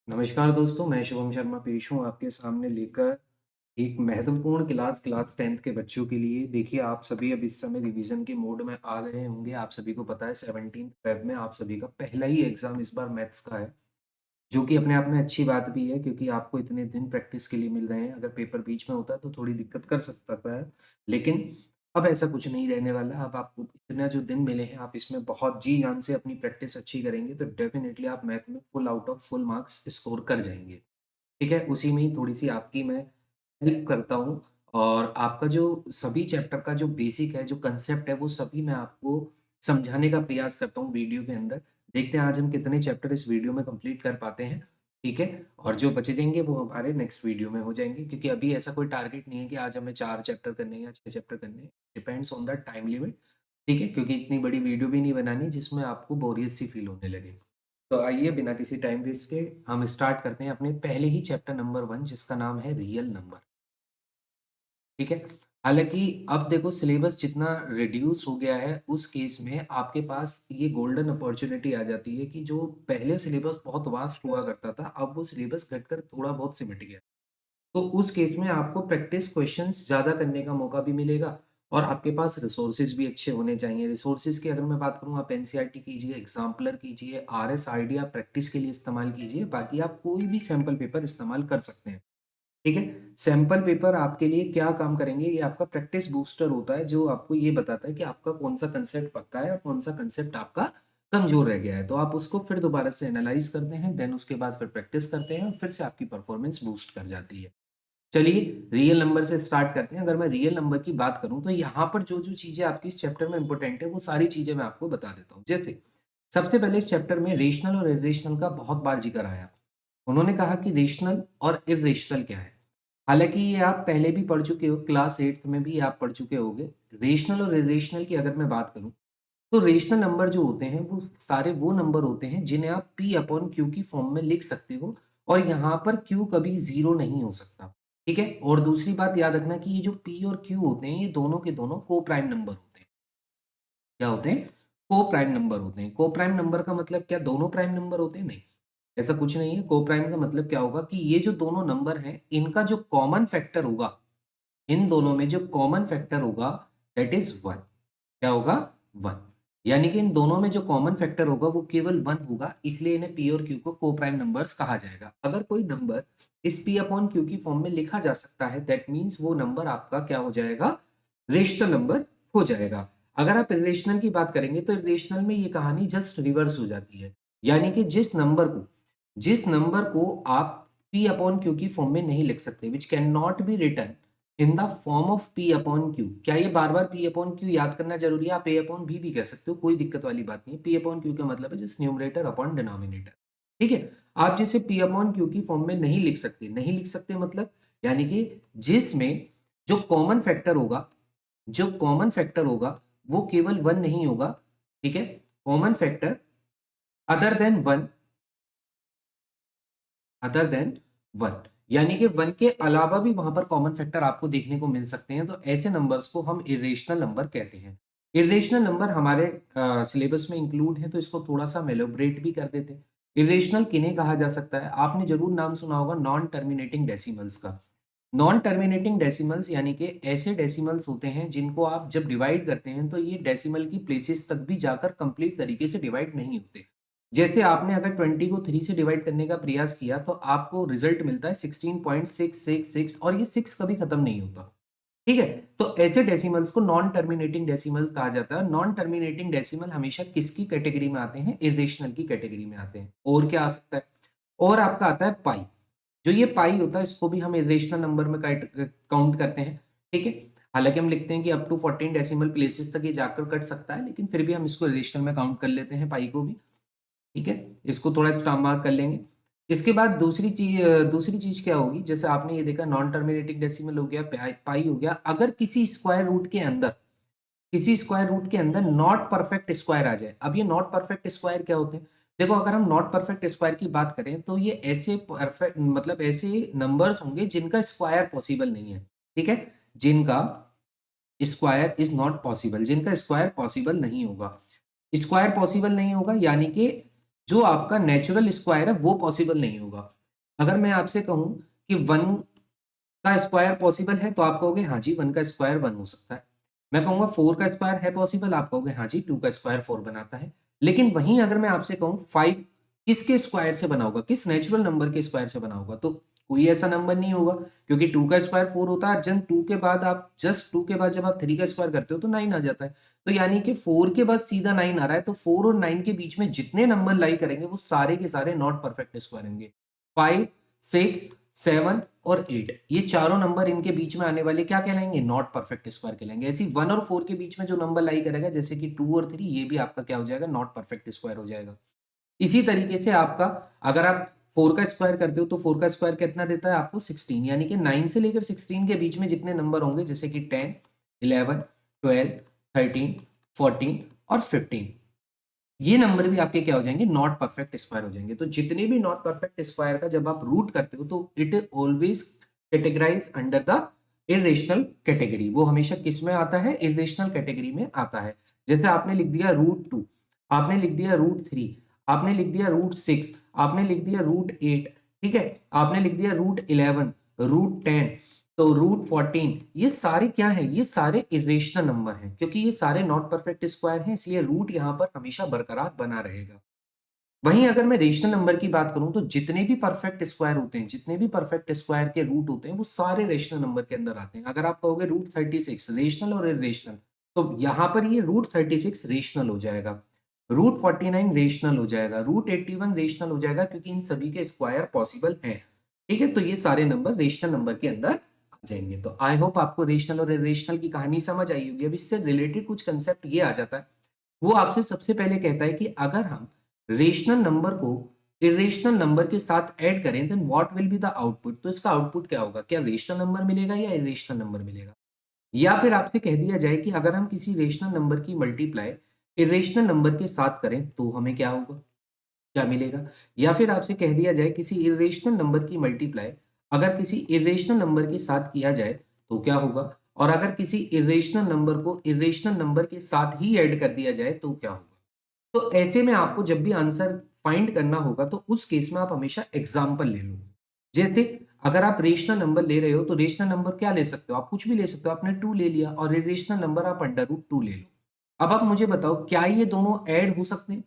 नमस्कार दोस्तों, मैं शुभम शर्मा पेश हूँ आपके सामने लेकर एक महत्वपूर्ण क्लास 10th के बच्चों के लिए। देखिए, आप सभी अब इस समय रिवीजन के मोड में आ गए होंगे। आप सभी को पता है 17 फ़ेब में आप सभी का पहला ही एग्ज़ाम इस बार मैथ्स का है, जो कि अपने आप में अच्छी बात भी है क्योंकि आपको इतने दिन प्रैक्टिस के लिए मिल रहे हैं। अगर पेपर बीच में होता तो थोड़ी दिक्कत कर सकता है, लेकिन अब ऐसा कुछ नहीं रहने वाला। अब आपको इतना जो दिन मिले हैं, आप इसमें बहुत जी-जान से अपनी प्रैक्टिस अच्छी करेंगे, तो डेफ़िनिटली आप मैथ में full out of full marks score कर जाएँगे। ठीक है? उसी में ही थोड़ी-सी आपकी मैं हेल्प करता हूँ और आपका जो सभी चैप्टर का जो बेसिक है, जो कांसेप्ट है, वो सभी मैं आपको समझाने का प्रयास करता हूँ वीडियो के अंदर। देखते हैं आज हम कितने चैप्टर इस वीडियो में कंप्लीट कर पाते हैं, ठीक है? और जो बचेंगे वो हमारे नेक्स्ट वीडियो में हो जाएँगे क्योंकि अभी ऐसा कोई टारगेट नहीं है कि आज हमें 4 चैप्टर करने हैं या 6 चैप्टर करने हैं। Depends on the time limit, ठीक है? क्योंकि इतनी बड़ी वीडियो भी नहीं बनानी जिसमें आपको बोरियत सी फील होने लगे। तो आइए बिना किसी टाइम वेस्ट के हम स्टार्ट करते हैं अपने पहले ही चैप्टर नंबर 1 जिसका नाम है रियल नंबर, ठीक है? हालाँकि अब देखो सिलेबस जितना रिड्यूस हो गया है उस केस में आपके पास ये गोल्डन अपॉर्च्युनिटी आ जाती है कि जो पहले सिलेबस बहुत वास्ट हुआ करता था, अब वो सिलेबस घटकर थोड़ा बहुत सिमट गया। तो उस केस में आपको प्रैक्टिस क्वेश्चंस ज़्यादा करने का मौका भी मिलेगा और आपके पास रिसोर्सेज़ भी अच्छे होने चाहिए। रिसोर्सेज़ की अगर मैं बात करूँ आप एनसीईआरटी कीजिए, एग्ज़ाम्पलर कीजिए, आरएसआईडी आप प्रैक्टिस के लिए इस्तेमाल कीजिए, बाकी आप कोई भी सैंपल पेपर इस्तेमाल कर सकते हैं, ठीक है? सैंपल पेपर आपके लिए क्या काम करेंगे, ये आपका प्रैक्टिस बूस्टर होता है जो आपको ये बताता है कि आपका कौन-सा कांसेप्ट पक्का है और कौन-सा कांसेप्ट आपका कमज़ोर रह गया है। तो आप उसको फिर दोबारा से एनालाइज़ करते हैं, देन उसके बाद फिर प्रैक्टिस करते हैं और फिर से आपकी परफॉर्मेंस बूस्ट कर जाती है। चलिए, रियल नंबर से स्टार्ट करते हैं। अगर मैं रियल नंबर की बात करूँ, तो यहाँ पर जो-जो चीज़ें आपकी इस चैप्टर में इम्पोर्टेंट है, वो सारी चीज़ें मैं आपको बता देता हूँ। जैसे, सबसे पहले इस चैप्टर में रेशनल और इर्रेशनल का बहुत बार ज़िक्र आया। उन्होंने कहा कि रेशनल और इर्रेशनल क्या है? हालाँकि ये आप पहले भी पढ़ चुके हो, क्लास 8th में भी आप पढ़ चुके होंगे। रेशनल और इर्रेशनल की अगर मैं बात करूँ, तो रेशनल नंबर जो होते हैं, वो सारे वो नंबर होते हैं, जिन्हें आप P अपॉन Q की फॉर्म में लिख सकते हो और यहाँ पर Q कभी 0 नहीं हो सकता, ठीक है? और दूसरी बात याद रखना कि ये जो P और Q होते हैं, ये दोनों के दोनों को-प्राइम नंबर होते हैं। क्या होते हैं? को-प्राइम नंबर होते हैं। को-प्राइम नंबर का मतलब क्या दोनों प्राइम नंबर होते हैं? नहीं, ऐसा कुछ नहीं है। को-प्राइम का मतलब क्या होगा कि ये जो दोनों नंबर हैं, इनका जो कॉमन फैक्टर होगा, इन दोनों में जो कॉमन फैक्टर होगा दैट इज़ 1। क्या होगा? 1। यानी कि इन दोनों में जो कॉमन फैक्टर होगा वो केवल 1 होगा, इसलिए इन्हें P और Q को को-प्राइम नंबर्स कहा जाएगा। अगर कोई नंबर इस P अपॉन Q की फॉर्म में लिखा जा सकता है दैट मीन्स वो नंबर आपका क्या हो जाएगा? रेशनल नंबर हो जाएगा। अगर आप इर्रेशनल की बात करेंगे तो इर्रेशनल में ये कहानी जस्ट रिवर्स हो जाती है। यानी कि जिस नंबर को आप P अपॉन Q की फॉर्म में नहीं लिख सकते which can not be written in the form of P upon Q। क्या ये बार-बार P अपॉन Q याद करना ज़रूरी है? आप A अपॉन B भी कह सकते हो, कोई दिक्कत वाली बात नहीं है। P अपॉन Q का मतलब है जस्ट न्यूमरेटर अपॉन डिनोमिनेटर, ठीक है? आप जिसे P अपॉन Q की फॉर्म में नहीं लिख सकते मतलब यानी कि जिसमें जो कॉमन फैक्टर होगा वो केवल 1 नहीं होगा, ठीक है? Common factor other than 1 other than 1 यानी कि 1 के अलावा भी वहां पर कॉमन फैक्टर आपको देखने को मिल सकते हैं, तो ऐसे नंबर्स को हम इरेशनल नंबर कहते हैं। इरेशनल नंबर हमारे सिलेबस में इंक्लूड है तो इसको थोड़ा सा हम एलोबरेट भी कर देते हैं। इरेशनल किन्हें कहा जा सकता है? आपने जरूर नाम सुना होगा नॉन टर्मिनेटिंग डेसिमल्स का। नॉन टर्मिनेटिंग डेसिमल्स यानी कि ऐसे डेसिमल्स होते हैं जिनको आप जब डिवाइड करते हैं तो ये डेसिमल की प्लेसेस तक भी जाकर कंप्लीट तरीके से डिवाइड नहीं होते। जैसे आपने अगर 20 को 3 से डिवाइड करने का प्रयास किया तो आपको रिजल्ट मिलता है 16.666 और ये 6 कभी खत्म नहीं होता। ठीक है? तो ऐसे डेसिमल्स को नॉन टर्मिनेटिंग डेसिमल्स कहा जाता है। नॉन टर्मिनेटिंग डेसिमल हमेशा किसकी कैटेगरी में आते हैं? इर्रेशनल की कैटेगरी में आते हैं। और क्या आ सकता है? और आपका आता है पाई। जो ये पाई होता है इसको भी हम इरेशनल नंबर में काउंट करते हैं, ठीक है? हालाँकि हम लिखते हैं कि अप टू 14 डेसिमल प्लेसेस तक ये जाकर कट सकता है, लेकिन फिर भी हम इसको इरेशनल में काउंट कर लेते हैं पाई को भी, ठीक है? इसको थोड़ा स्टार मार्क कर लेंगे। इसके बाद दूसरी चीज़ क्या होगी? जैसे आपने ये देखा नॉन टर्मिनेटिंग डेसिमल हो गया, पाई पाई हो गया। अगर किसी स्क्वायर रूट के अंदर नॉट परफेक्ट स्क्वायर आ जाए। अब ये नॉट परफेक्ट स्क्वायर क्या होते हैं? देखो अगर हम नॉट परफेक्ट स्क्वायर की बात करें तो ये ऐसे परफेक्ट मतलब ऐसे नंबर्स होंगे जिनका स्क्वायर पॉसिबल नहीं है, ठीक है? जिनका स्क्वायर इज नॉट पॉसिबल, जिनका स्क्वायर पॉसिबल नहीं होगा। स्क्वायर पॉसिबल नहीं होगा यानी कि जो आपका नेचुरल स्क्वायर है वो पॉसिबल नहीं होगा। अगर मैं आपसे कहूं कि 1 का स्क्वायर पॉसिबल है तो आप कहोगे हाँ जी 1 का स्क्वायर 1 हो सकता है। मैं कहूंगा 4 का स्क्वायर है पॉसिबल, आप कहोगे हाँ जी 2 का स्क्वायर 4 बनाता है। लेकिन वहीं अगर मैं आपसे कहूं 5 किसके स्क्वायर से बना होगा, किस नेचुरल नंबर के स्क्वायर से बना होगा, तो कोई ऐसा नंबर नहीं होगा, क्योंकि 2 का स्क्वायर 4 होता है। जब 2 के बाद आप जस्ट 2 के बाद जब आप 3 का स्क्वायर करते हो तो 9 आ जाता है। तो यानी कि 4 के बाद सीधा 9 आ रहा है, तो 4 और 9 के बीच में जितने नंबर लाई करेंगे वो सारे के सारे नॉट परफेक्ट स्क्वायर होंगे। 5, 6, 7 और 8, ये चारों नंबर इनके बीच में आने वाले क्या कहलाएंगे, नॉट परफेक्ट स्क्वायर कहलाएंगे। ऐसी 1 और 4 के बीच में जो नंबर लाई करेगा जैसे कि 2 और 3, ये भी आपका क्या हो जाएगा, नॉट परफेक्ट स्क्वायर हो जाएगा। इसी तरीके से आपका अगर आप 4 का स्क्वायर करते हो तो 4 का स्क्वायर कितना देता है आपको 16, यानी कि 9 से लेकर 16 के बीच में जितने नंबर होंगे जैसे कि 10, 11, 12, 13, 14 और 15, ये नंबर भी आपके क्या हो जाएंगे, नॉट परफेक्ट स्क्वायर हो जाएंगे। तो जितने भी नॉट परफेक्ट स्क्वायर का जब आप रूट करते हो तो it always categorise under the irrational category, वो हमेशा किस में आता है, इरेशनल कैटेगरी में आता है। जैसे आपने लिख दिया √2, आपने लिख दिया √3, आपने लिख दिया √6, आपने लिख दिया √8, ठीक है, आपने लिख दिया √11, √10, तो √14, ये सारे क्या है, ये सारे इरेशनल नंबर हैं, क्योंकि ये सारे नॉट परफेक्ट स्क्वायर हैं, इसलिए रूट यहाँ पर हमेशा बरकरार बना रहेगा। वहीं अगर मैं रेशनल नंबर की बात करूं तो जितने भी परफेक्ट स्क्वायर होते हैं, जितने भी परफेक्ट स्क्वायर के रूट होते हैं वो सारे रेशनल नंबर के अंदर आते हैं। अगर आप कहोगे √36 रेशनल और इरेशनल, तो यहाँ पर ये √36 रेशनल हो जाएगा, √49 रेशनल हो जाएगा, √81 रेशनल हो जाएगा, क्योंकि इन सभी के स्क्वायर पॉसिबल हैं। ठीक है, तो ये सारे नंबर रेशनल नंबर के अंदर आ जाएंगे। तो आई होप आपको रेशनल और इरेशनल की कहानी समझ आई होगी। अब इससे रिलेटेड कुछ कंसेप्ट ये आ जाता है, वो आपसे सबसे पहले कहता है कि अगर हम रेशनल नंबर को इरेशनल नंबर के साथ ऐड करें then what will be the output, तो इसका आउटपुट क्या होगा, क्या रेशनल नंबर मिलेगा या इरेशनल नंबर मिलेगा। या फिर आपसे कह दिया जाए कि अगर हम किसी रेशनल नंबर की मल्टीप्लाई इरेशनल नंबर के साथ करें तो हमें क्या होगा, क्या मिलेगा। या फिर आपसे कह दिया जाए किसी इरेशनल नंबर की मल्टीप्लाई अगर किसी इरेशनल नंबर के साथ किया जाए तो क्या होगा, और अगर किसी इरेशनल नंबर को इरेशनल नंबर के साथ ही ऐड कर दिया जाए तो क्या होगा। तो ऐसे में आपको जब भी आंसर फाइंड करना होगा तो उस केस में आप हमेशा एग्जाम्पल ले लो। जैसे अगर आप रेशनल नंबर ले रहे हो तो रेशनल नंबर क्या ले सकते हो, आप कुछ भी ले सकते हो, आपने 2 ले लिया, और इरेशनल नंबर आप √2 ले लो। अब आप मुझे बताओ क्या ये दोनों ऐड हो सकते हैं,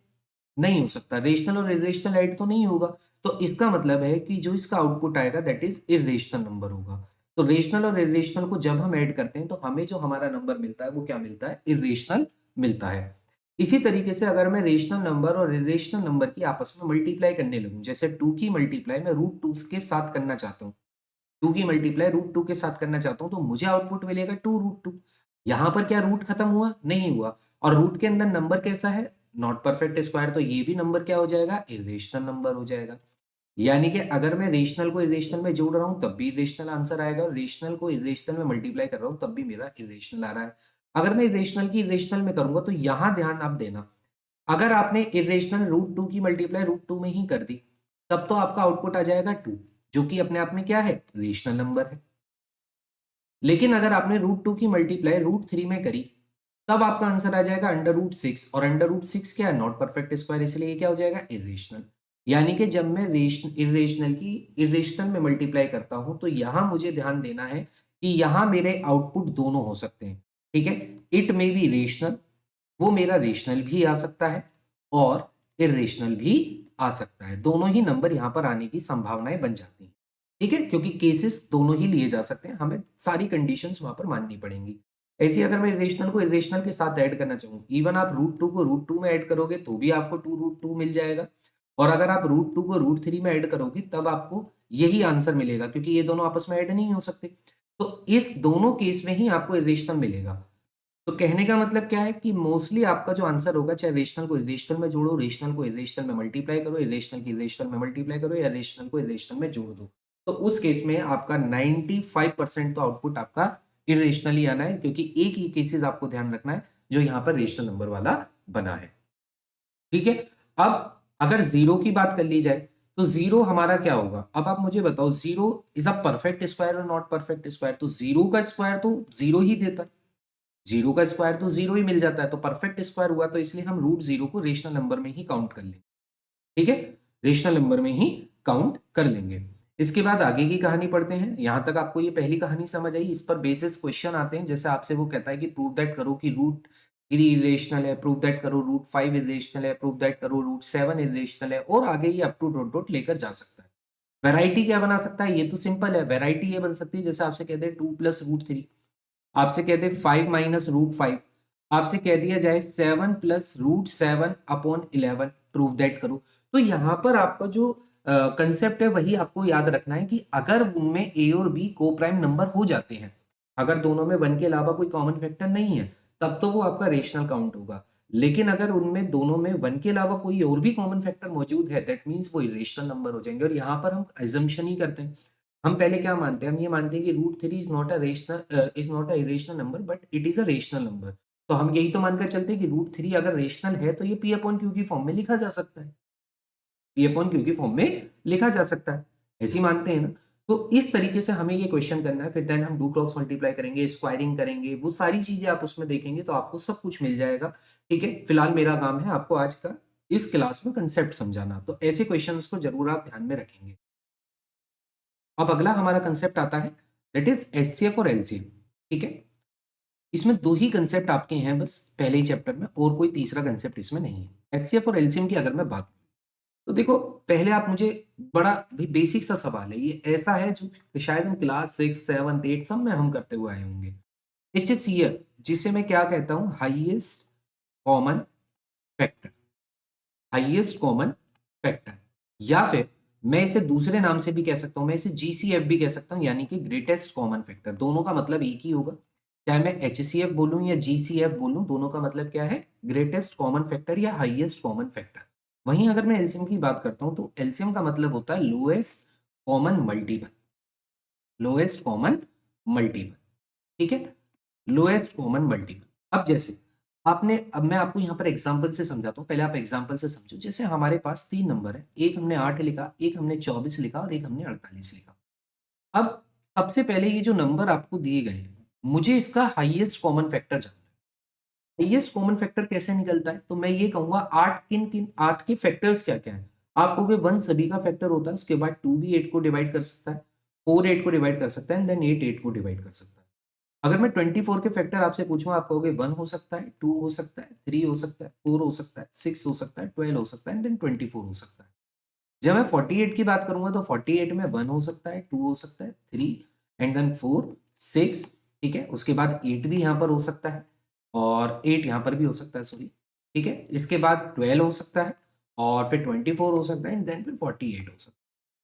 नहीं हो सकता, रेशनल और इरेशनल ऐड तो नहीं होगा। तो इसका मतलब है कि जो इसका आउटपुट आएगा दैट इज इरेशनल नंबर होगा। तो रेशनल और इरेशनल को जब हम ऐड करते हैं तो हमें जो हमारा नंबर मिलता है वो क्या मिलता है, इरेशनल मिलता है। इसी तरीके से अगर मैं रेशनल नंबर और इरेशनल नंबर की आपस में मल्टीप्लाई करने लगूं, जैसे 2 की मल्टीप्लाई मैं √2 के साथ करना चाहता हूँ, 2 की मल्टीप्लाई √2 के साथ करना चाहता हूँ, तो मुझे आउटपुट मिलेगा 2√2। यहाँ पर क्या रूट खत्म हुआ, नहीं हुआ, और रूट के अंदर नंबर कैसा है, नॉट परफेक्ट स्क्वायर, तो ये भी नंबर क्या हो जाएगा, इरेशनल नंबर हो जाएगा। यानी कि अगर मैं रेशनल को इरेशनल में जोड़ रहा हूं तब भी इरेशनल आंसर आएगा, और रेशनल को इरेशनल में मल्टीप्लाई कर रहा हूं तब भी मेरा इरेशनल आ रहा है। अगर मैं इरेशनल की इरेशनल में करूंगा तो यहां ध्यान आप देना, अगर आपने इरेशनल √2 की मल्टीप्लाई √2 में ही कर दी तब तो आपका आउटपुट आ जाएगा 2, जो कि अपने आप में क्या है, रेशनल नंबर है। लेकिन अगर आपने √2 की मल्टीप्लाई √3 में करी तब आपका आंसर आ जाएगा √6, और √6 क्या है, नॉट परफेक्ट स्क्वायर, इसलिए ये क्या हो जाएगा, इरेशनल। यानी कि जब मैं इरेशनल की इरेशनल में मल्टीप्लाई करता हूं तो यहां मुझे ध्यान देना है कि यहां मेरे आउटपुट दोनों हो सकते हैं। ठीक है, इट मे बी रेशनल, वो मेरा रेशनल भी आ सकता है और इरेशनल भी आ सकता है, दोनों ही नंबर यहां पर आने की संभावनाएं बन जाती हैं। ठीक है, क्योंकि केसेस दोनों ही लिए जा सकते हैं, हमें सारी कंडीशंस वहां पर माननी पड़ेंगी। ऐसे ही अगर मैं इरेशनल को इरेशनल के साथ ऐड करना चाहूँ, इवन आप √2 को √2 में ऐड करोगे तो भी आपको 2√2 मिल जाएगा, और अगर आप √2 को √3 में ऐड करोगे तब आपको यही आंसर मिलेगा, क्योंकि ये दोनों आपस में ऐड नहीं हो सकते। तो इस दोनों केस में ही आपको इरेशनल मिलेगा। तो कहने का मतलब क्या है कि मोस्टली आपका जो आंसर होगा, चाहे रेशनल को इरेशनल में जोड़ो, रेशनल को इरेशनल में मल्टीप्लाई करो, इरेशनल की इरेशनल में मल्टीप्लाई करो, या रेशनल को इरेशनल में जोड़ दो, तो उस केस में आपका 95% तो आउटपुट आपका इरेशनल ही आना है, क्योंकि एक ही केसेस आपको ध्यान रखना है जो यहाँ पर रेशनल नंबर वाला बना है। ठीक है, अब अगर जीरो की बात कर ली जाए तो जीरो हमारा क्या होगा, अब आप मुझे बताओ, zero is a perfect square और नॉट परफेक्ट स्क्वायर, तो जीरो का स्क्वायर तो जीरो ही देता है, जीरो का स्क्वायर तो जीरो ही मिल जाता है, तो परफेक्ट स्क्वायर हुआ, तो इसलिए हम √0 को रेशनल नंबर में ही काउंट कर लेंगे। ठीक है, रेशनल नंबर में ही काउंट कर लेंगे। इसके बाद आगे की कहानी पढ़ते हैं। यहां तक आपको ये पहली कहानी समझ आई। इस पर बेसिस क्वेश्चन आते हैं, जैसे आपसे वो कहता है कि प्रूव दैट करो कि रूट 3 इरेशनल है, प्रूव दैट करो रूट 5 इरेशनल है, प्रूव दैट करो रूट 7 इरेशनल है, और आगे ये अप टू डॉट डॉट लेकर जा सकता है। वैरायटी क्या बना सकता है, ये तो सिंपल है। वैरायटी ये बन सकती है, जैसे आपसे कहते हैं 2 प्लस रूट 3, आपसे कहते हैं 5 माइनस रूट 5, आपसे कह दिया जाए 7 plus root 7 upon 11, prove that करो। तो यहां पर आपका जो कंसेप्ट है वही आपको याद रखना है कि अगर उनमें ए और बी को प्राइम नंबर हो जाते हैं, अगर दोनों में वन के अलावा कोई कॉमन फैक्टर नहीं है, तब तो वो आपका रेशनल काउंट होगा। लेकिन अगर उनमें दोनों में वन के अलावा कोई और भी कॉमन फैक्टर मौजूद है, दैट मीन्स वो इरेशनल नंबर हो जाएंगे। और यहाँ पर हम एजम्पशन ही करते हैं। हम पहले क्या मानते हैं, हम ये मानते हैं कि root 3 is not a irrational number but it is a rational number. तो हम यही तो मानकर चलते हैं कि रूट 3 अगर रेशनल है तो ये पी अपॉन क्यू की फॉर्म में लिखा जा सकता है, पी अपॉन क्यू की फॉर्म में लिखा जा सकता है। ऐसे ही मानते हैं ना। तो इस तरीके से हमें ये क्वेश्चन करना है। फिर देन हम डू क्रॉस मल्टीप्लाई करेंगे, स्क्वायरिंग करेंगे, वो सारी चीजें आप उसमें देखेंगे तो आपको सब कुछ मिल जाएगा। ठीक है, फिलहाल मेरा काम है आपको आज का इस क्लास में कंसेप्ट समझाना, तो ऐसे क्वेश्चंस को जरूर आप ध्यान में रखेंगे। अब अगला हमारा कंसेप्ट आता है, दैट इज एचसीएफ और एलसीएम। ठीक है, इसमें दो ही कंसेप्ट आपके हैं बस पहले ही चैप्टर में, और कोई तीसरा कंसेप्ट इसमें नहीं है। एचसीएफ और एलसीएम की अगर मैं बात, तो देखो पहले आप मुझे, बड़ा भी बेसिक सा सवाल है ये, ऐसा है जो शायद हम क्लास 6 7 8 सब में हम करते हुए आए होंगे। एचसीएफ, जिसे मैं क्या कहता हूं, highest common factor, highest common factor, या फिर मैं इसे दूसरे नाम से भी कह सकता हूं, मैं इसे जीसीएफ भी कह सकता हूं, यानी कि ग्रेटेस्ट कॉमन फैक्टर। दोनों का मतलब एक ही होगा, चाहे मैं एचसीएफ बोलूं या जीसीएफ बोलूं, दोनों का मतलब क्या है, ग्रेटेस्ट कॉमन फैक्टर या हाईएस्ट कॉमन फैक्टर। वहीं अगर मैं एलसीएम की बात करता हूं तो एलसीएम का मतलब होता है lowest common multiple, lowest common multiple. ठीक है, लोएस्ट कॉमन मल्टीपल। अब जैसे आपने, अब मैं आपको यहाँ पर एग्जांपल से समझाता हूँ, पहले आप एग्जांपल से समझो। जैसे हमारे पास तीन नंबर है, एक हमने 8 लिखा, एक हमने 24 लिखा और एक हमने 48 लिखा। अब सबसे पहले ये जो नंबर आपको दिए गए हैं, मुझे इसका हाईएस्ट कॉमन फैक्टर जानना है। हाईएस्ट कॉमन फैक्टर कैसे निकलता है, तो मैं ये कहूंगा 8 किन किन, 8 के फैक्टर्स क्या क्या है। आप कहोगे 1 सभी का फैक्टर होता है, उसके बाद 2 भी 8 को डिवाइड कर सकता है, 4 8 को डिवाइड कर सकता है, एंड देन 8 8 को डिवाइड कर सकता है। अगर मैं 24 के फैक्टर आपसे पूछूं, आप कहोगे 1 हो सकता है, 2 हो सकता है, 3 हो सकता है, 4 हो सकता है, 6 हो सकता है, 12 हो सकता है, एंड देन 24 हो सकता है। जब मैं 48 की बात करूंगा तो 48 में 1 हो सकता है, 2 हो सकता है, 3 एंड देन 4 6। ठीक है, उसके बाद 8 भी यहाँ पर हो सकता है, और 8 यहाँ पर भी हो सकता है, सॉरी। ठीक है, इसके बाद 12 हो सकता है, और फिर 24 हो सकता है, एंड देन फिर 48 हो सकता है।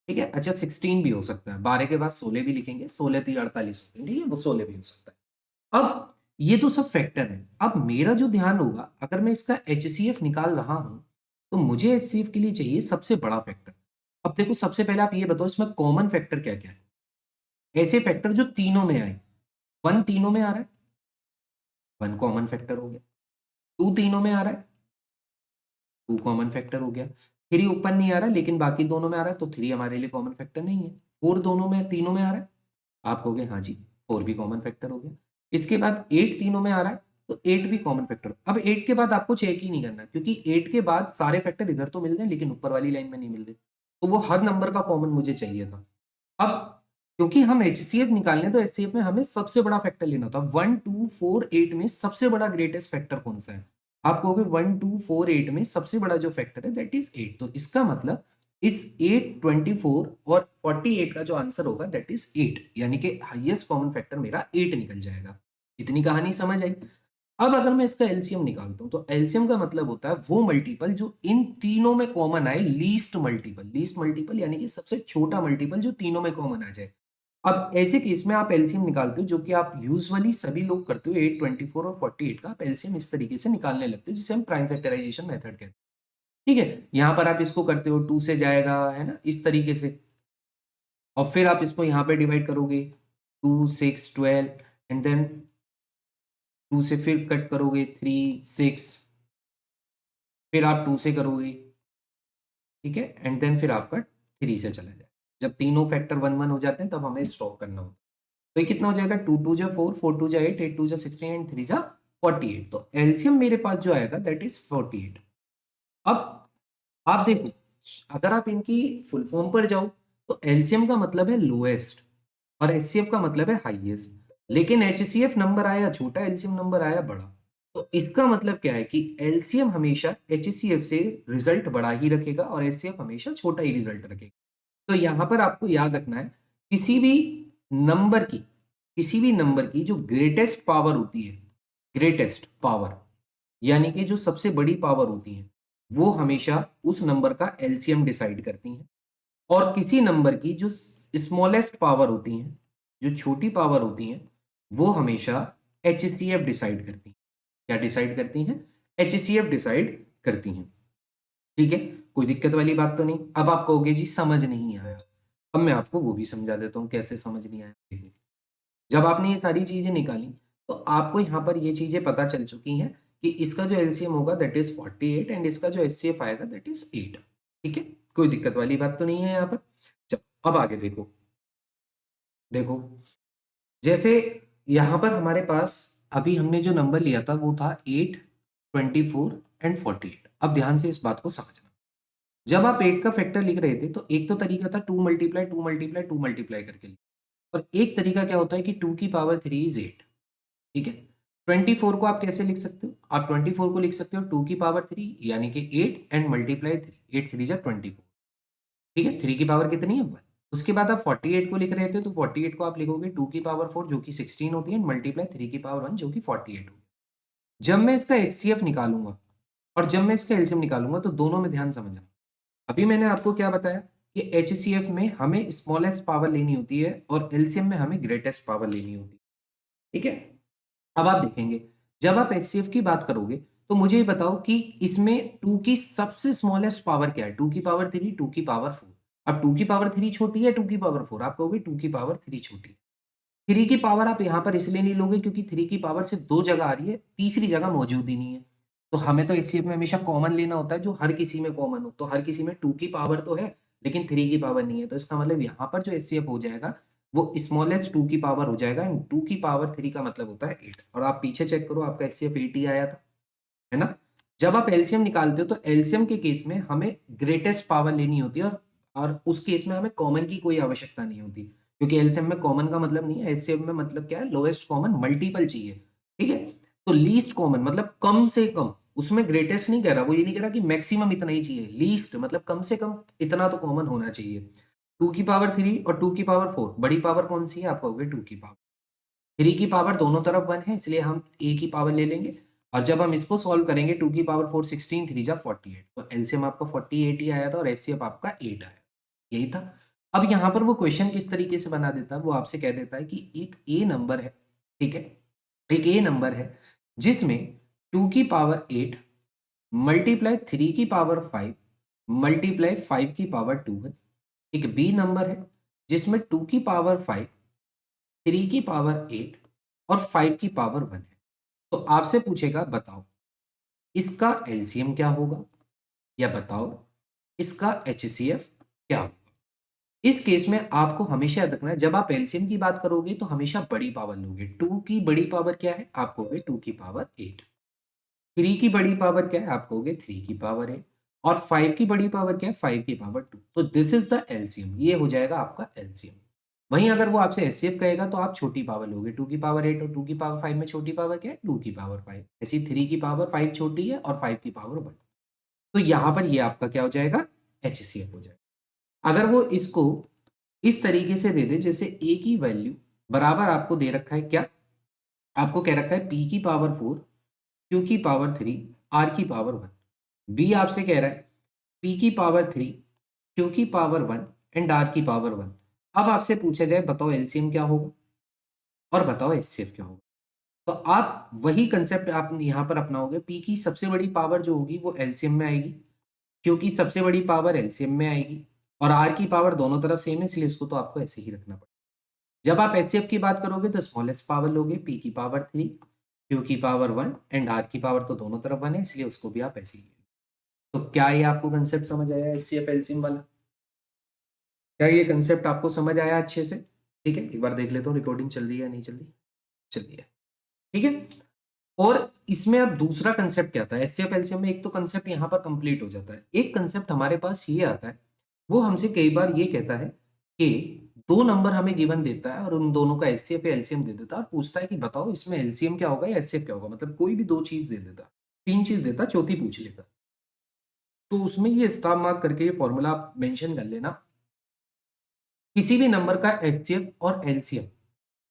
ठीक है, अच्छा 16 भी हो सकता है, 12 के बाद 16 भी लिखेंगे, 16 3 48 होते हैं, ठीक है, वो 16 भी हो सकता है। अब ये तो सब फैक्टर है। अब मेरा जो ध्यान होगा, अगर मैं इसका एचसीएफ निकाल रहा हूं, तो मुझे एचसीएफ के लिए चाहिए सबसे बड़ा फैक्टर। अब देखो सबसे पहले आप ये बताओ इसमें कॉमन फैक्टर क्या क्या है, ऐसे फैक्टर जो तीनों में आए। 1 तीनों में आ रहा है, 1 कॉमन फैक्टर हो गया। 2 तीनों में आ रहा है, 2 कॉमन फैक्टर हो गया। 3 ऊपर नहीं आ रहा लेकिन बाकी दोनों में आ रहा है, तो 3 हमारे लिए कॉमन फैक्टर नहीं है। 4 दोनों में, तीनों में आ रहा है, आप कहोगे हाँ जी 4 भी कॉमन फैक्टर हो गया। इसके बाद 8 तीनों में आ रहा है, तो 8 भी कॉमन फैक्टर। अब 8 के बाद आपको चेक ही नहीं करना, क्योंकि 8 के बाद सारे फैक्टर इधर तो मिल रहे हैं लेकिन ऊपर वाली लाइन में नहीं मिल रहे, तो वो हर नंबर का कॉमन मुझे चाहिए था। अब क्योंकि हम एचसीएफ निकालने, तो एचसीएफ में हमें सबसे बड़ा फैक्टर लेना था। 1 2 4 8 में सबसे बड़ा ग्रेटेस्ट फैक्टर कौन सा है, आप कहोगे 1 2 4 8 में सबसे बड़ा जो फैक्टर है दैट इज 8। तो इसका मतलब इस 8 24 और 48 का जो आंसर होगा दैट इज 8, यानी कि हाईएस्ट कॉमन फैक्टर मेरा 8 निकल जाएगा। इतनी कहानी समझ आई। अब अगर मैं इसका एलसीएम निकालता हूं, तो एलसीएम का मतलब होता है वो मल्टीपल जो इन तीनों में कॉमन आए, लीस्ट मल्टीपल, लीस्ट मल्टीपल यानी कि सबसे छोटा मल्टीपल जो तीनों में कॉमन आ जाए। अब ऐसे केस में आप एलसीएम निकालते हो, जो कि आप यूजुअली सभी लोग करते हो, 8 24 और 48 का आप एलसीएम इस तरीके से निकालने लगते हो, जिसे हम प्राइम फैक्टराइजेशन मेथड कहते हैं। ठीक है, यहां पर आप इसको करते हो, 2 से जाएगा, है ना, इस तरीके से, और फिर आप इसको यहाँ पे डिवाइड करोगे, 2 6 12, एंड देन 2 से फिर कट करोगे, 3 6, फिर आप 2 से करोगे। ठीक है, एंड देन फिर आपका 3 से चला जाए। जब तीनों फैक्टर 1 1 हो जाते हैं तब हमें स्टॉप करना होता है। तो ये कितना हो जाएगा, 2 2 जा 4, 4 2 जा 8, 8 2 जा 16 एंड 3 जा 48। तो एलसीएम मेरे पास जो आएगा दैट इज 48। अब आप देखो अगर आप इनकी फुल फॉर्म पर जाओ तो एलसीएम का मतलब है लोएस्ट और एचसीएफ का मतलब है हाईएस्ट, लेकिन एचसीएफ नंबर आया छोटा, एलसीएम नंबर आया बड़ा। तो इसका मतलब क्या है कि एलसीएम हमेशा एचसीएफ से रिजल्ट बड़ा ही रखेगा और एचसीएफ हमेशा छोटा ही रिजल्ट रखेगा। तो यहां पर आपको याद रखना है किसी भी नंबर की किसी भी नंबर की जो ग्रेटेस्ट पावर होती है, ग्रेटेस्ट पावर यानी कि जो सबसे बड़ी पावर होती है, वो हमेशा उस नंबर का एलसीएम डिसाइड करती हैं। और किसी नंबर की जो स्मॉलेस्ट पावर होती हैं, जो छोटी पावर होती हैं, वो हमेशा एचसीएफ डिसाइड करती हैं। क्या डिसाइड करती हैं? एचसीएफ डिसाइड करती हैं। ठीक है, कोई दिक्कत वाली बात तो नहीं। अब आप कहोगे जी समझ नहीं आया, अब मैं आपको वो भी समझा देता हूँ कैसे समझ नहीं आया। देखिए, जब आपने ये सारी चीजें निकाली तो आपको यहाँ पर ये चीजें पता चल चुकी हैं कि इसका जो एलसीएम होगा दैट इज 48 एंड इसका जो एचसीएफ आएगा दैट इज 8। ठीक है, कोई दिक्कत वाली बात तो नहीं है यहाँ पर। चलो अब आगे देखो। देखो जैसे यहाँ पर हमारे पास अभी हमने जो नंबर लिया था वो था 8, 24 एंड 48। अब ध्यान से इस बात को समझना। जब आप 8 का फैक्टर लिख रहे थे तो एक तो तरीका था 2 मल्टीप्लाई 2 मल्टीप्लाई 2 मल्टीप्लाई करके लिखना। और एक तरीका क्या होता है कि 2 की पावर 3 इज 8। ठीक है, 24 को आप कैसे लिख सकते हो? आप 24 को लिख सकते हो 2 की पावर 3 यानी कि 8 एंड मल्टीप्लाई 3, 8 3 जा 24। ठीक है, 3 की पावर कितनी है? 1। उसके बाद आप 48 को लिख रहे थे तो 48 को आप लिखोगे 2 की पावर 4 जो कि 16 होती है मल्टीप्लाई 3 की पावर 1 जो कि 48 होगी। जब मैं इसका एचसीएफ निकालूंगा और जब मैं इसका एलसीएम निकालूंगा तो दोनों में ध्यान समझना। अभी मैंने आपको क्या बताया कि एचसीएफ में हमें स्मॉलेस्ट पावर लेनी होती है और एलसीएम में हमें ग्रेटेस्ट पावर लेनी होती है। ठीक है, अब आप देखेंगे जब आप एचसीएफ की बात करोगे तो मुझे ये बताओ कि इसमें 2 की सबसे स्मॉलेस्ट पावर क्या है? 2 की पावर 3, 2 की पावर 4। अब 2 की पावर 3 छोटी है 2 की पावर 4? आप कहोगे 2 की पावर 3 छोटी है। 3 की पावर आप यहाँ पर इसलिए नहीं लोगे क्योंकि 3 की पावर सिर्फ 2 जगह आ रही है, तीसरी जगह मौजूद ही नहीं है। तो हमें तो एचसीएफ में हमेशा कॉमन लेना होता है जो हर किसी में कॉमन हो। तो हर किसी में 2 की पावर तो है लेकिन 3 की पावर नहीं है। तो इसका मतलब यहाँ पर जो एचसीएफ हो जाएगा वो स्मॉलेस्ट 2 की पावर हो जाएगा एंड 2 की पावर 3 का मतलब होता है 8। और आप पीछे चेक करो आपका एचसीएफ 8 ही आया था, है ना? जब आप एलसीएम निकालते हो तो एलसीएम के केस में हमें ग्रेटेस्ट पावर लेनी होती है और उस केस में हमें कॉमन की कोई आवश्यकता नहीं होती क्योंकि एलसीएम में कॉमन का मतलब नहीं है। एलसीएम में मतलब क्या है? लोएस्ट कॉमन मल्टीपल चाहिए। ठीक है, तो लीस्ट कॉमन मतलब कम से कम, उसमें ग्रेटेस्ट नहीं कह रहा, वो ये नहीं कह रहा कि मैक्सिमम इतना ही चाहिए, लीस्ट मतलब कम से कम इतना तो कॉमन होना चाहिए। 2 की पावर 3 और 2 की पावर 4, बड़ी पावर कौन सी है? आप कहोगे 2 की पावर। 3 की पावर दोनों तरफ 1 है इसलिए हम a की पावर ले लेंगे। और जब हम इसको सॉल्व करेंगे 2 की पावर 4 16, 3 जा 48, तो एलसीएम आपका 48 ही आया था और एचसीएफ आपका 8 आया। यही था। अब यहाँ पर वो क्वेश्चन किस तरीके से बना देता है, वो आपसे कह देता है कि एक ए नंबर है। ठीक है, एक ए नंबर है जिसमें 2 की पावर 8 मल्टीप्लाई 3 की पावर 5 मल्टीप्लाई 5 की पावर 2 है। एक बी नंबर है जिसमें 2 की पावर 5, 3 की पावर 8 और 5 की पावर 1 है। तो आपसे पूछेगा बताओ इसका एलसीएम क्या होगा या बताओ इसका एचसीएफ क्या होगा। इस केस में आपको हमेशा याद रखना है जब आप एलसीएम की बात करोगे तो हमेशा बड़ी पावर लोगे। 2 की बड़ी पावर क्या है? आप कहोगे 2 की पावर 8। 3 की बड़ी पावर क्या है? आप कहोगे 3 की पावर 8। और 5 की बड़ी पावर क्या है? 5 की पावर 2। तो दिस इज द एलसीएम, ये हो जाएगा आपका एलसीएम। वहीं अगर वो आपसे एचसीएफ कहेगा तो आप छोटी पावर लोगे। 2 की पावर 8 और 2 की पावर 5 में छोटी पावर क्या है? 2 की पावर 5। ऐसी 3 की पावर 5 छोटी है और 5 की पावर 1। तो यहाँ पर ये आपका क्या हो जाएगा? एचसीएफ हो जाएगा। अगर वो इसको इस तरीके से दे दे जैसे ए की वैल्यू बराबर आपको दे रखा है क्या? आपको कह रखा है पी की पावर 4, क्यू की पावर 3, आर की पावर 1। बी आपसे कह रहा है पी की पावर 3, क्यू की पावर 1 एंड आर की पावर 1। अब आपसे पूछा जाए बताओ एलसीएम क्या होगा और बताओ एचसीएफ क्या होगा। तो आप वही कंसेप्ट आप यहाँ पर अपनाओगे। पी की सबसे बड़ी पावर जो होगी वो एलसीएम में आएगी, क्योंकि सबसे बड़ी पावर एलसीएम में आएगी और आर की पावर दोनों तरफ सेम है इसलिए उसको तो आपको ऐसे ही रखना पड़ेगा। जब आप एचसीएफ की बात करोगे तो स्मॉलेस्ट पावर लोगे, पी की पावर 3, क्यू की पावर 1 एंड आर की पावर तो दोनों तरफ 1 है इसलिए उसको भी आप ऐसे ही। तो क्या ये आपको कंसेप्ट समझ आया एचसीएफ एलसीएम वाला? क्या ये कंसेप्ट आपको समझ आया अच्छे से? ठीक है, एक बार देख लेता हूँ रिकॉर्डिंग चल रही है या नहीं चल रही। चल रही है, ठीक है। और इसमें अब दूसरा कंसेप्ट क्या था, एचसीएफ एलसीएम में एक तो कंसेप्ट यहाँ पर कंप्लीट हो जाता है, एक कंसेप्ट हमारे पास ये आता है, वो हमसे कई बार ये कहता है कि दो नंबर हमें गिवन देता है और उन दोनों का एचसीएफ या एलसीएम दे देता है और पूछता है कि बताओ इसमें एलसीएम क्या होगा या एचसीएफ क्या होगा, मतलब कोई भी दो चीज दे देता, तीन चीज देता, चौथी पूछ लेता। तो उसमें ये स्टार मार्क करके ये फॉर्मूला आप मेंशन कर लेना, किसी भी नंबर का एचसीएफ और एलसीएम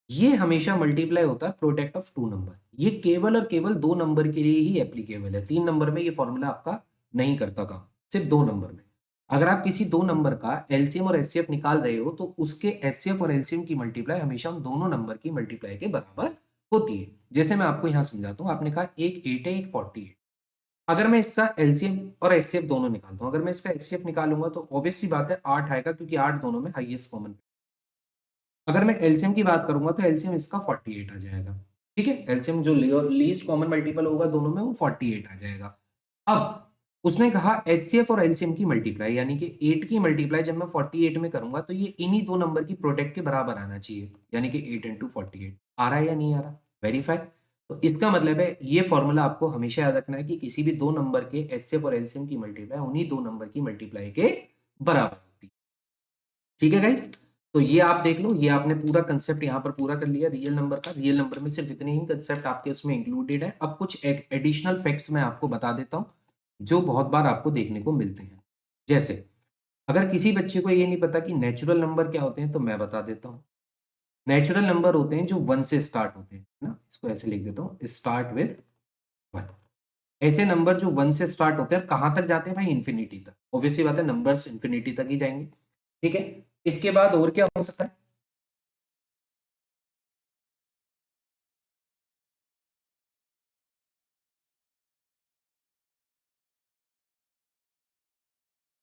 ये हमेशा मल्टीप्लाई होता है प्रोडक्ट ऑफ टू नंबर, ये केवल और केवल दो नंबर के लिए ही एप्लीकेबल है, तीन नंबर में ये फॉर्मूला आपका नहीं करता काम, सिर्फ दो नंबर में। अगर आप किसी दो नंबर का एलसीएम और एचसीएफ निकाल रहे हो तो उसके एचसीएफ और एलसीएम की मल्टीप्लाई हमेशा उन दोनों नंबर की मल्टीप्लाई के बराबर होती है। जैसे मैं आपको यहां समझाता हूं, आपने कहा एक 8 है एक 48, अगर मैं इसका एलसीएम और एचसीएफ दोनों निकालता हूं, अगर मैं इसका एचसीएफ निकालूंगा तो ऑब्वियसली बात है 8 आएगा क्योंकि 8 दोनों में हाईएस्ट कॉमन। अगर मैं एलसीएम की बात करूंगा तो एलसीएम इसका 48 आ जाएगा। ठीक है, एलसीएम जो लीस्ट कॉमन मल्टीपल होगा दोनों में वो 48 आ जाएगा। अब उसने कहा एचसीएफ और एलसीएम की मल्टीप्लाई यानी कि 8 की मल्टीप्लाई जब मैं 48 में करूंगा तो ये इन्हीं दो नंबर की प्रोडक्ट के बराबर आना चाहिए, यानी कि 8 इंटू 48 आ रहा है या नहीं आ रहा, वेरीफाई। तो इसका मतलब है ये फॉर्मूला आपको हमेशा याद रखना है कि किसी भी दो नंबर के एचसीएफ और एलसीएम की मल्टीप्लाई उन्हीं दो नंबर की मल्टीप्लाई के बराबर होती है। ठीक है गाइस, तो ये आप देख लो, ये आपने पूरा कंसेप्ट यहाँ पर पूरा कर लिया रियल नंबर का। रियल नंबर में सिर्फ इतने ही कंसेप्ट आपके उसमें इंक्लूडेड है। अब कुछ एडिशनल फैक्ट्स मैं आपको बता देता हूँ जो बहुत बार आपको देखने को मिलते हैं। जैसे अगर किसी बच्चे को ये नहीं पता कि नेचुरल नंबर क्या होते हैं तो मैं बता देता हूँ। नेचुरल नंबर होते हैं जो वन से स्टार्ट होते हैं ना, इसको ऐसे लिख देता हूँ, स्टार्ट विद वन। ऐसे नंबर जो वन से स्टार्ट होते हैं कहाँ तक जाते हैं भाई, इंफिनिटी तक। ऑब्वियसली बात है नंबर्स इंफिनिटी तक ही जाएंगे। ठीक है, इसके बाद और क्या हो सकता है,